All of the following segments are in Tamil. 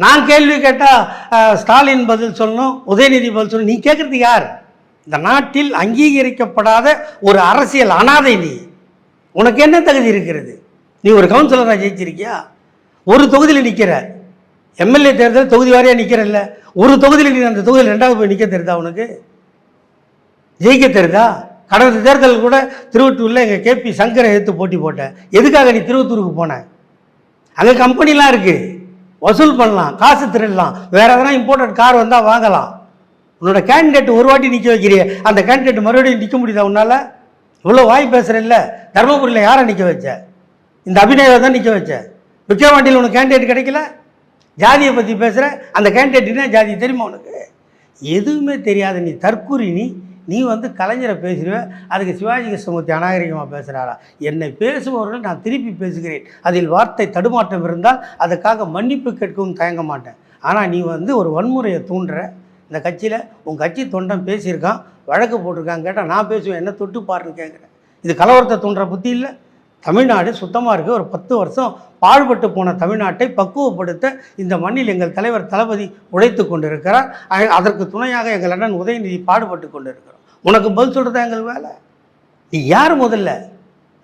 நான் கேள்வி கேட்டால் ஸ்டாலின் பதில் சொல்லணும், உதயநிதி பதில் சொல்லணும். நீ கேட்குறது யார்? இந்த நாட்டில் அங்கீகரிக்கப்படாத ஒரு அரசியல் அனாதை நீ. உனக்கு என்ன தகுதி இருக்கிறது? நீ ஒரு கவுன்சிலராக ஜெயிச்சிருக்கியா? ஒரு தொகுதியில் நிற்கிற, எம்எல்ஏ தேர்தல் தொகுதி வாரியாக நிற்கிறல்ல, ஒரு தொகுதியில் நீ அந்த தொகுதியில் 2வது போய் நிற்க தெரியுதா? உனக்கு ஜெயிக்க தெரியுதா? கடந்த தேர்தல் கூட திருவட்டூரில் எங்கள் கேபி சங்கரை எடுத்து போட்டி போட்டேன். எதுக்காக நீ திருவத்தூருக்கு போன? அங்கே கம்பெனிலாம் இருக்குது, வசூல் பண்ணலாம், காசு திருடலாம், வேறு எதனா இம்போர்ட்டட் கார் வந்தால் வாங்கலாம். உன்னோட கேண்டிடேட் ஒரு வாட்டி நிற்க வைக்கிறிய, அந்த கேண்டிடேட் மறுபடியும் நிற்க முடியுதா உன்னால்? இவ்வளோ வாய் பேசுகிறல்ல. தருமபுரியில் யாரை நிற்க வச்ச? இந்த அபிநயாவை தான் நிற்க வச்ச. விக்கிரவாண்டியில் உனக்கு கேண்டிடேட் கிடைக்கல. ஜாதியை பற்றி பேசுகிற, அந்த கேண்டிடேட்னா ஜாதி தெரியுமா உனக்கு? எதுவுமே தெரியாத நீ தற்கூரி. நீ வந்து கலைஞரை பேசுகிற, அதுக்கு சிவாஜி கிருஷ்ணமூர்த்தி அநாகரிகமாக பேசுகிறாரா? என்னை பேசுபவர்கள் நான் திருப்பி பேசுகிறேன், அதில் வார்த்தை தடுமாற்றம் இருந்தால் அதுக்காக மன்னிப்பு கேட்கவும் தயங்க மாட்டேன். ஆனால் நீ வந்து ஒரு வன்முறையை தூண்டுற. இந்த கட்சியில் உன் கட்சி தொண்டன் பேசியிருக்கான், வழக்கு போட்டிருக்காங்க, கேட்டால் நான் பேசுவேன், என்ன தொட்டு பாருன்னு கேட்குறேன். இது கலவரத்தை தூண்டுற புத்தி இல்லை. தமிழ்நாடு சுத்தமாக இருக்குது. ஒரு 10 வருஷம் பாழ்பட்டு போன தமிழ்நாட்டை பக்குவப்படுத்த இந்த மண்ணில் எங்கள் தலைவர் தளபதி உழைத்து கொண்டு இருக்கிறார். அதற்கு துணையாக எங்கள் அண்ணன் உதயநிதி பாடுபட்டு கொண்டு இருக்கிறோம். உனக்கு பதில் சொல்கிறதா எங்கள் வேலை? நீ யார்? முதல்ல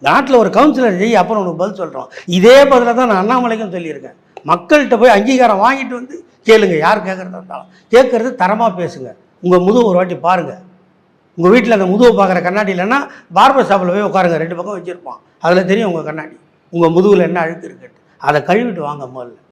நாட்டில் ஒரு கவுன்சிலர் ஜெய், அப்புறம் உனக்கு பதில் சொல்கிறோம். இதே பதிலை தான் நான் அண்ணாமலைக்கும் சொல்லியிருக்கேன். மக்கள்கிட்ட போய் அங்கீகாரம் வாங்கிட்டு வந்து கேளுங்க. யார் கேட்குறதா இருந்தாலும் கேட்குறது தரமாக பேசுங்க. உங்கள் முதுகு ஒரு வாட்டி பாருங்கள். உங்கள் வீட்டில் அந்த முதுவை பார்க்குற கண்ணாடி இல்லைன்னா பார்பர் ஷாப்பில் போய் உட்காருங்க, 2 பக்கம் வச்சுருப்பான், அதில் தெரியும் உங்கள் கண்ணாடி, உங்கள் முதுகில் என்ன அழுக்கு இருக்குன்னு. அதை கழுவிட்டு வாங்க முதல்ல.